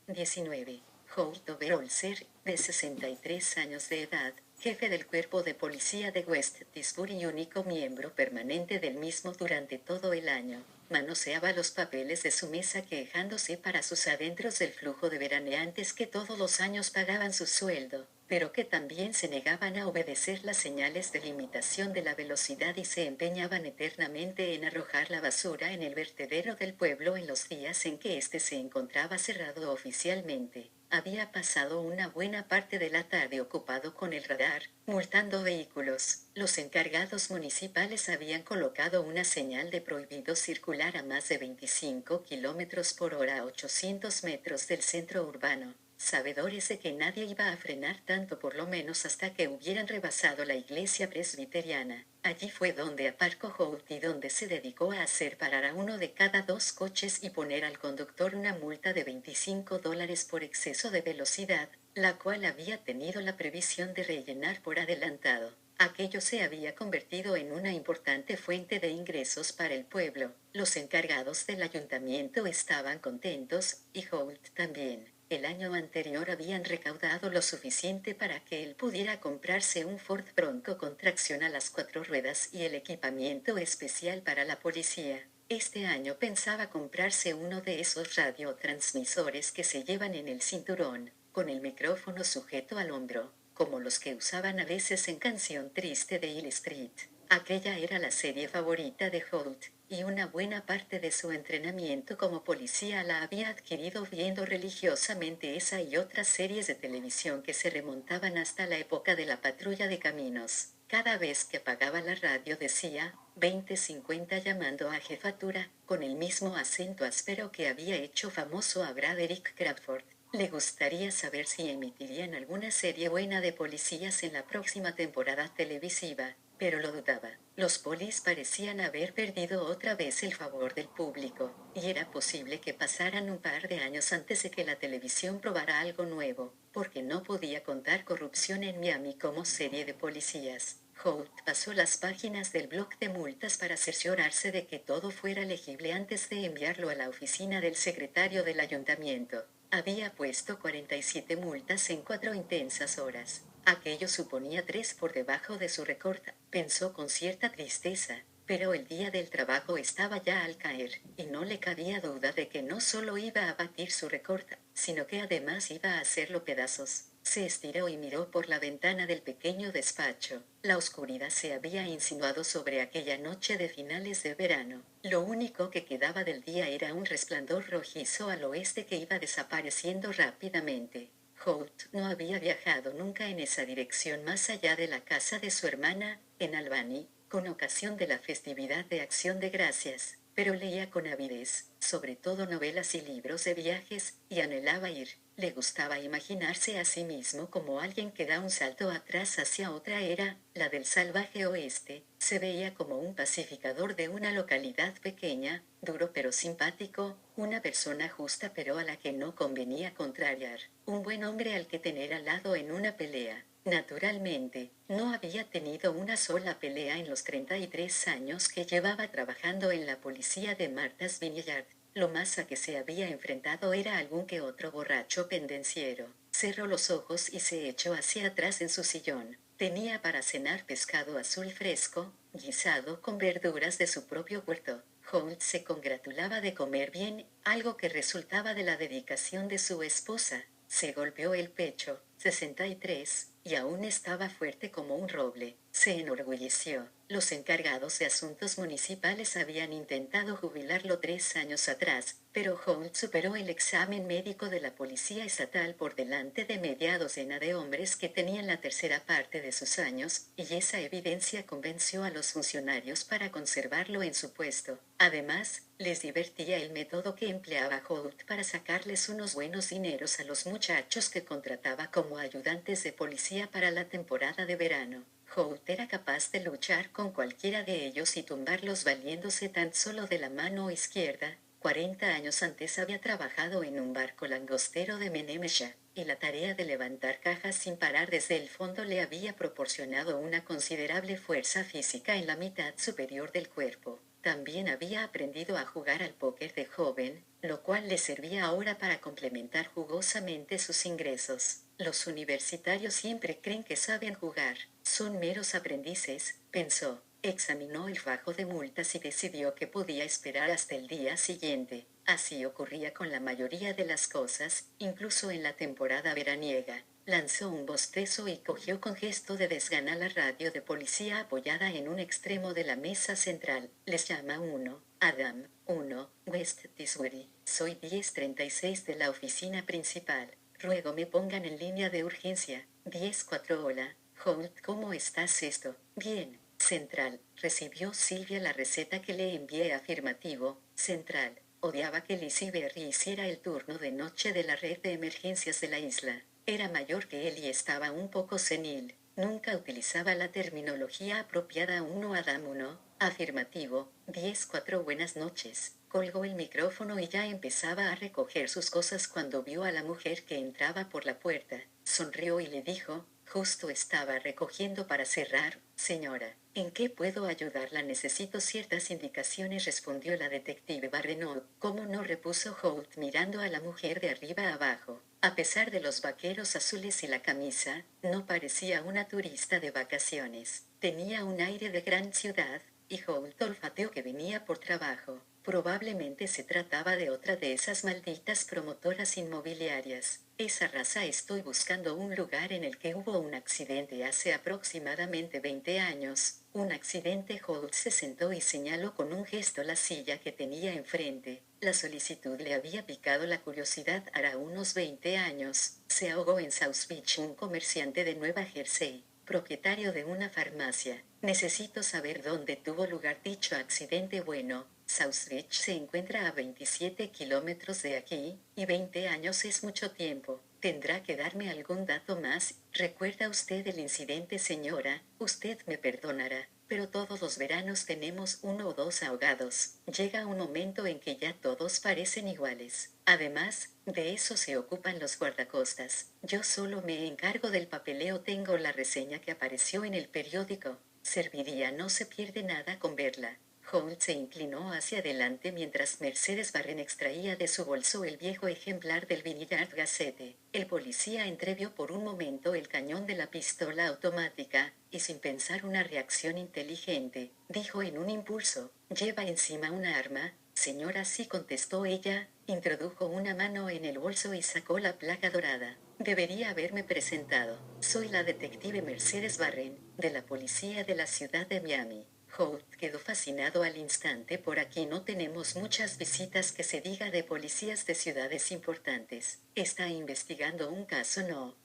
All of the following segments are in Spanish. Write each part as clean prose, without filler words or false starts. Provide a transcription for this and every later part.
19. Holt Overholser, de 63 años de edad, jefe del cuerpo de policía de West Tisbury y único miembro permanente del mismo durante todo el año, manoseaba los papeles de su mesa quejándose para sus adentros del flujo de veraneantes que todos los años pagaban su sueldo, pero que también se negaban a obedecer las señales de limitación de la velocidad y se empeñaban eternamente en arrojar la basura en el vertedero del pueblo en los días en que éste se encontraba cerrado oficialmente. Había pasado una buena parte de la tarde ocupado con el radar, multando vehículos. Los encargados municipales habían colocado una señal de prohibido circular a más de 25 kilómetros por hora a 800 metros del centro urbano, sabedores de que nadie iba a frenar tanto por lo menos hasta que hubieran rebasado la iglesia presbiteriana. Allí fue donde aparcó Holt y donde se dedicó a hacer parar a uno de cada dos coches y poner al conductor una multa de $25 por exceso de velocidad, la cual había tenido la previsión de rellenar por adelantado. Aquello se había convertido en una importante fuente de ingresos para el pueblo. Los encargados del ayuntamiento estaban contentos, y Holt también. El año anterior habían recaudado lo suficiente para que él pudiera comprarse un Ford Bronco con tracción a las 4 ruedas y el equipamiento especial para la policía. Este año pensaba comprarse uno de esos radiotransmisores que se llevan en el cinturón, con el micrófono sujeto al hombro, como los que usaban a veces en Canción Triste de Hill Street. Aquella era la serie favorita de Holt, y una buena parte de su entrenamiento como policía la había adquirido viendo religiosamente esa y otras series de televisión que se remontaban hasta la época de la patrulla de caminos. Cada vez que apagaba la radio decía 2050 llamando a jefatura, con el mismo acento áspero que había hecho famoso a Braderick Crawford. Le gustaría saber si emitirían alguna serie buena de policías en la próxima temporada televisiva, pero lo dudaba. Los polis parecían haber perdido otra vez el favor del público, y era posible que pasaran un par de años antes de que la televisión probara algo nuevo, porque no podía contar Corrupción en Miami como serie de policías. Holt pasó las páginas del blog de multas para cerciorarse de que todo fuera legible antes de enviarlo a la oficina del secretario del ayuntamiento. Había puesto 47 multas en 4 intensas horas. Aquello suponía 3 por debajo de su récord, pensó con cierta tristeza, pero el día del trabajo estaba ya al caer, y no le cabía duda de que no solo iba a batir su récord, sino que además iba a hacerlo pedazos. Se estiró y miró por la ventana del pequeño despacho. La oscuridad se había insinuado sobre aquella noche de finales de verano. Lo único que quedaba del día era un resplandor rojizo al oeste que iba desapareciendo rápidamente. Holt no había viajado nunca en esa dirección más allá de la casa de su hermana, en Albany, con ocasión de la festividad de Acción de Gracias, pero leía con avidez, sobre todo novelas y libros de viajes, y anhelaba ir. Le gustaba imaginarse a sí mismo como alguien que da un salto atrás hacia otra era, la del salvaje oeste. Se veía como un pacificador de una localidad pequeña, duro pero simpático, una persona justa pero a la que no convenía contrariar, un buen hombre al que tener al lado en una pelea. Naturalmente, no había tenido una sola pelea en los 33 años que llevaba trabajando en la policía de Martha's Vineyard. Lo más a que se había enfrentado era algún que otro borracho pendenciero. Cerró los ojos y se echó hacia atrás en su sillón. Tenía para cenar pescado azul fresco, guisado con verduras de su propio huerto. Holt se congratulaba de comer bien, algo que resultaba de la dedicación de su esposa. Se golpeó el pecho, 63, y aún estaba fuerte como un roble. Se enorgulleció. Los encargados de asuntos municipales habían intentado jubilarlo 3 años atrás, pero Holt superó el examen médico de la policía estatal por delante de media docena de hombres que tenían la tercera parte de sus años, y esa evidencia convenció a los funcionarios para conservarlo en su puesto. Además, les divertía el método que empleaba Holt para sacarles unos buenos dineros a los muchachos que contrataba como ayudantes de policía para la temporada de verano. Holt era capaz de luchar con cualquiera de ellos y tumbarlos valiéndose tan solo de la mano izquierda. 40 años antes había trabajado en un barco langostero de Menemesha, y la tarea de levantar cajas sin parar desde el fondo le había proporcionado una considerable fuerza física en la mitad superior del cuerpo. También había aprendido a jugar al póker de joven, lo cual le servía ahora para complementar jugosamente sus ingresos. Los universitarios siempre creen que saben jugar. Son meros aprendices, pensó. Examinó el fajo de multas y decidió que podía esperar hasta el día siguiente. Así ocurría con la mayoría de las cosas, incluso en la temporada veraniega. Lanzó un bostezo y cogió con gesto de desgana la radio de policía apoyada en un extremo de la mesa central. Les llama 1, Adam, 1, West Tisbury. Soy 1036 de la oficina principal. Ruego me pongan en línea de urgencia. 10-4. Hola, Holt, ¿cómo estás esto? Bien. Central. Recibió Silvia la receta que le envié. Afirmativo. Central. Odiaba que Lizzie Berry hiciera el turno de noche de la red de emergencias de la isla. Era mayor que él y estaba un poco senil. Nunca utilizaba la terminología apropiada. 1 Adam 1. Afirmativo. 10-4. Buenas noches. Colgó el micrófono y ya empezaba a recoger sus cosas cuando vio a la mujer que entraba por la puerta. Sonrió y le dijo, justo estaba recogiendo para cerrar, señora. ¿En qué puedo ayudarla? Necesito ciertas indicaciones, respondió la detective Barrenaud. ¿Cómo no?, repuso Holt mirando a la mujer de arriba a abajo. A pesar de los vaqueros azules y la camisa, no parecía una turista de vacaciones. Tenía un aire de gran ciudad, y Holt olfateó que venía por trabajo. Probablemente se trataba de otra de esas malditas promotoras inmobiliarias. Esa raza. Estoy buscando un lugar en el que hubo un accidente hace aproximadamente 20 años. Un accidente. Holt se sentó y señaló con un gesto la silla que tenía enfrente. La solicitud le había picado la curiosidad. Hará unos 20 años, se ahogó en South Beach un comerciante de Nueva Jersey, propietario de una farmacia. Necesito saber dónde tuvo lugar dicho accidente. Bueno, South Beach se encuentra a 27 kilómetros de aquí, y 20 años es mucho tiempo. Tendrá que darme algún dato más. ¿Recuerda usted el incidente, señora? Usted me perdonará, pero todos los veranos tenemos 1 o 2 ahogados. Llega un momento en que ya todos parecen iguales. Además, de eso se ocupan los guardacostas. Yo solo me encargo del papeleo. Tengo la reseña que apareció en el periódico. Serviría, no se pierde nada con verla. Holt se inclinó hacia adelante mientras Mercedes Barren extraía de su bolso el viejo ejemplar del Vineyard Gazette. El policía entrevió por un momento el cañón de la pistola automática, y sin pensar una reacción inteligente, dijo en un impulso, «¿Lleva encima una arma, señora?» «Sí», contestó ella, introdujo una mano en el bolso y sacó la placa dorada. «Debería haberme presentado. Soy la detective Mercedes Barren, de la policía de la ciudad de Miami». Holt quedó fascinado al instante. «Por aquí no tenemos muchas visitas que se diga de policías de ciudades importantes. ¿Está investigando un caso?»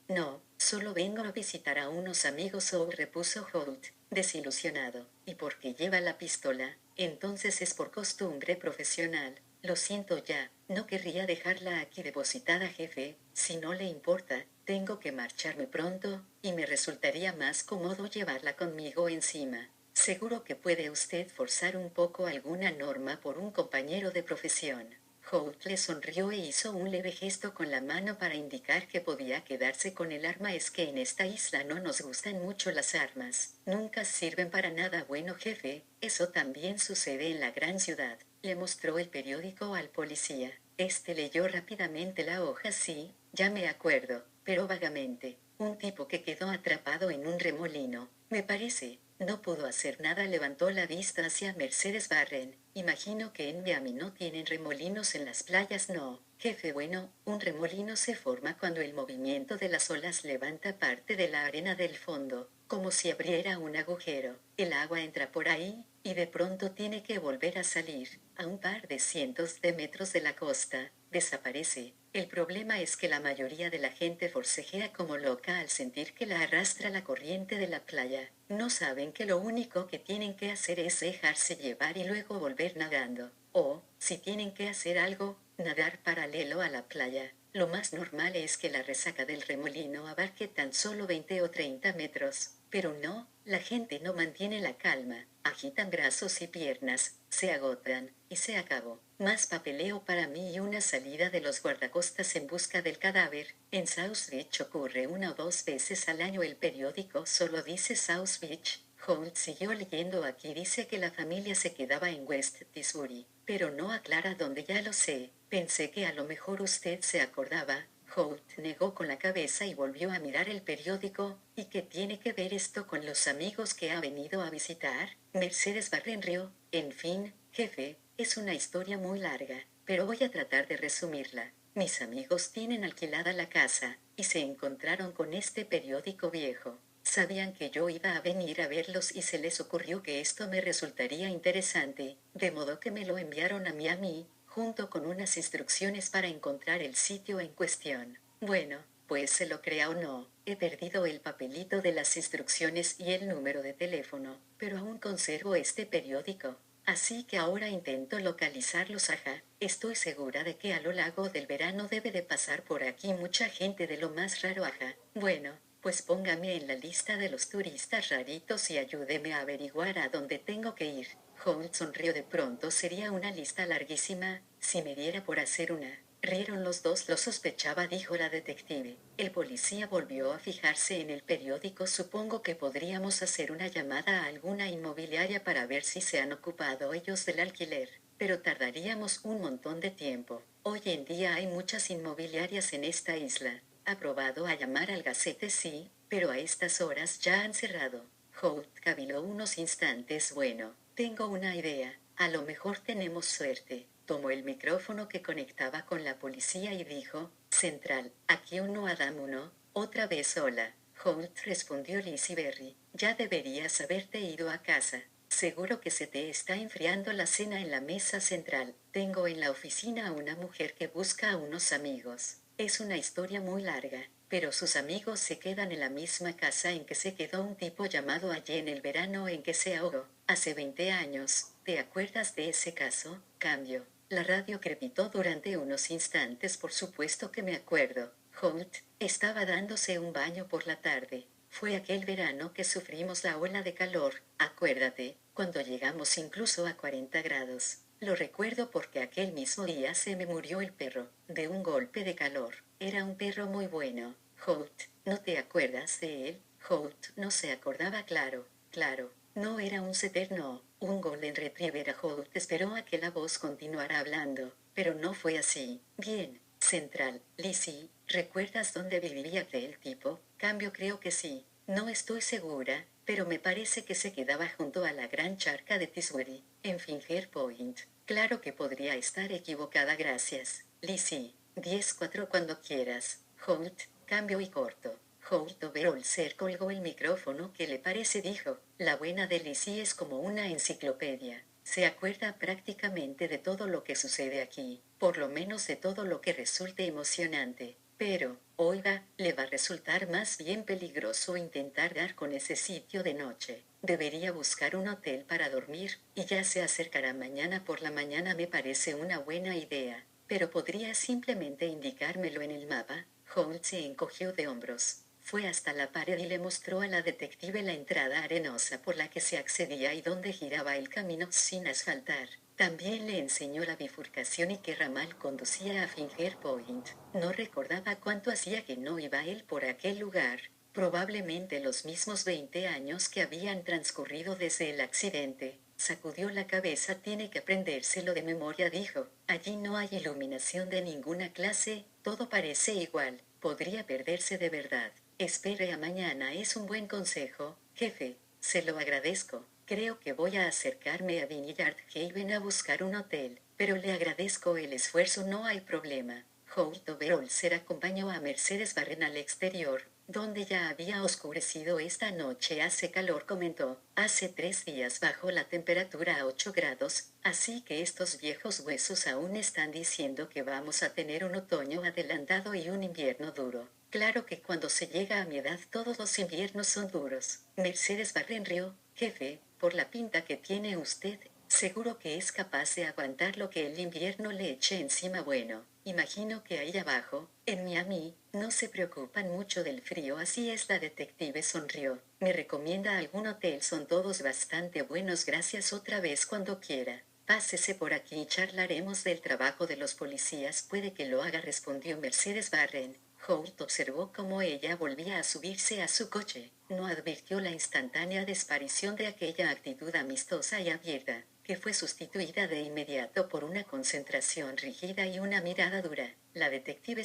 No, solo vengo a visitar a unos amigos. Repuso Holt, desilusionado. «¿Y por qué lleva la pistola?» «Entonces es por costumbre profesional. Lo siento ya, no querría dejarla aquí depositada, jefe. Si no le importa, tengo que marcharme pronto, y me resultaría más cómodo llevarla conmigo encima». «Seguro que puede usted forzar un poco alguna norma por un compañero de profesión». Holt le sonrió e hizo un leve gesto con la mano para indicar que podía quedarse con el arma. «Es que en esta isla no nos gustan mucho las armas. Nunca sirven para nada bueno, jefe. Eso también sucede en la gran ciudad». Le mostró el periódico al policía. Este leyó rápidamente la hoja. «Sí, ya me acuerdo, pero vagamente. Un tipo que quedó atrapado en un remolino, me parece». No pudo hacer nada. Levantó la vista hacia Mercedes Barren. «Imagino que en Miami no tienen remolinos en las playas». «No, jefe. Bueno, un remolino se forma cuando el movimiento de las olas levanta parte de la arena del fondo, como si abriera un agujero. El agua entra por ahí, y de pronto tiene que volver a salir. A un par de cientos de metros de la costa, desaparece. El problema es que la mayoría de la gente forcejea como loca al sentir que la arrastra la corriente de la playa. No saben que lo único que tienen que hacer es dejarse llevar y luego volver nadando. O, si tienen que hacer algo, nadar paralelo a la playa. Lo más normal es que la resaca del remolino abarque tan solo 20 o 30 metros. Pero no, la gente no mantiene la calma, agitan brazos y piernas, se agotan, y se acabó. Más papeleo para mí y una salida de los guardacostas en busca del cadáver. En South Beach ocurre 1 o 2 veces al año. El periódico solo dice South Beach». Holt siguió leyendo. Aquí dice que la familia se quedaba en West Tisbury, pero no aclara dónde. Ya lo sé, pensé que a lo mejor usted se acordaba. Holt negó con la cabeza y volvió a mirar el periódico. ¿Y qué tiene que ver esto con los amigos que ha venido a visitar? Mercedes Warren rió. En fin, jefe, es una historia muy larga, pero voy a tratar de resumirla. Mis amigos tienen alquilada la casa, y se encontraron con este periódico viejo. Sabían que yo iba a venir a verlos y se les ocurrió que esto me resultaría interesante, de modo que me lo enviaron a mí, junto con unas instrucciones para encontrar el sitio en cuestión. Bueno, pues se lo crea o no, he perdido el papelito de las instrucciones y el número de teléfono, pero aún conservo este periódico. Así que ahora intento localizarlos. Ajá, estoy segura de que a lo largo del verano debe de pasar por aquí mucha gente de lo más raro. Ajá, bueno, pues póngame en la lista de los turistas raritos y ayúdeme a averiguar a dónde tengo que ir. Holt sonrió. De pronto sería una lista larguísima, si me diera por hacer una. Rieron los dos. Lo sospechaba, dijo la detective. El policía volvió a fijarse en el periódico. Supongo que podríamos hacer una llamada a alguna inmobiliaria para ver si se han ocupado ellos del alquiler, pero tardaríamos un montón de tiempo. Hoy en día hay muchas inmobiliarias en esta isla. ¿Ha probado a llamar al Gazette? Sí, pero a estas horas ya han cerrado. Holt caviló unos instantes. Bueno, tengo una idea. A lo mejor tenemos suerte. Tomó el micrófono que conectaba con la policía y dijo: Central, aquí uno Adam 1, otra vez hola. Holt, respondió Lizzie Berry, ya deberías haberte ido a casa. Seguro que se te está enfriando la cena en la mesa central. Tengo en la oficina a una mujer que busca a unos amigos. Es una historia muy larga, pero sus amigos se quedan en la misma casa en que se quedó un tipo llamado allí en el verano en que se ahogó, hace 20 años. ¿Te acuerdas de ese caso? Cambio. La radio crepitó durante unos instantes. Por supuesto que me acuerdo. Holt estaba dándose un baño por la tarde. Fue aquel verano que sufrimos la ola de calor, acuérdate, cuando llegamos incluso a 40 grados. Lo recuerdo porque aquel mismo día se me murió el perro, de un golpe de calor. Era un perro muy bueno. Holt, ¿no te acuerdas de él? Holt no se acordaba. Claro, claro. No era un setter, no, un golden retriever. Holt esperó a que la voz continuara hablando, pero no fue así. Bien, Central, Lizzie, ¿recuerdas dónde vivía aquel tipo? Cambio, creo que sí. No estoy segura, pero me parece que se quedaba junto a la gran charca de Tisbury, en Finger Point. Claro que podría estar equivocada. Gracias, Lizzie. 10-4 cuando quieras. Holt, cambio y corto. Holt Overolser colgó el micrófono. ¿Qué le parece? Dijo. La buena de Lizzie es como una enciclopedia. Se acuerda prácticamente de todo lo que sucede aquí, por lo menos de todo lo que resulte emocionante. Pero, oiga, le va a resultar más bien peligroso intentar dar con ese sitio de noche. Debería buscar un hotel para dormir, y ya se acercará mañana por la mañana. Me parece una buena idea. Pero podría simplemente indicármelo en el mapa. Holt se encogió de hombros. Fue hasta la pared y le mostró a la detective la entrada arenosa por la que se accedía y donde giraba el camino sin asfaltar. También le enseñó la bifurcación y qué ramal conducía a Finger Point. No recordaba cuánto hacía que no iba él por aquel lugar. Probablemente los mismos 20 años que habían transcurrido desde el accidente. Sacudió la cabeza. Tiene que aprendérselo de memoria, dijo. Allí no hay iluminación de ninguna clase, todo parece igual. Podría perderse de verdad. Espere a mañana. Es un buen consejo, jefe. Se lo agradezco. Creo que voy a acercarme a Vineyard Haven a buscar un hotel, pero le agradezco el esfuerzo. No hay problema. Holt Overolser acompañó a Mercedes Warren al exterior, donde ya había oscurecido. Esta noche hace calor, comentó. Hace 3 días bajó la temperatura a 8 grados, así que estos viejos huesos aún están diciendo que vamos a tener un otoño adelantado y un invierno duro. Claro que cuando se llega a mi edad todos los inviernos son duros. Mercedes Warren rió. Jefe, por la pinta que tiene usted, seguro que es capaz de aguantar lo que el invierno le eche encima. Bueno, imagino que ahí abajo, en Miami, no se preocupan mucho del frío. Así es. La detective sonrió. ¿Me recomienda algún hotel? Son todos bastante buenos. Gracias. Otra vez cuando quiera. Pásese por aquí y charlaremos del trabajo de los policías. Puede que lo haga, respondió Mercedes Warren. Holt observó cómo ella volvía a subirse a su coche. No advirtió la instantánea desaparición de aquella actitud amistosa y abierta, que fue sustituida de inmediato por una concentración rígida y una mirada dura. La detective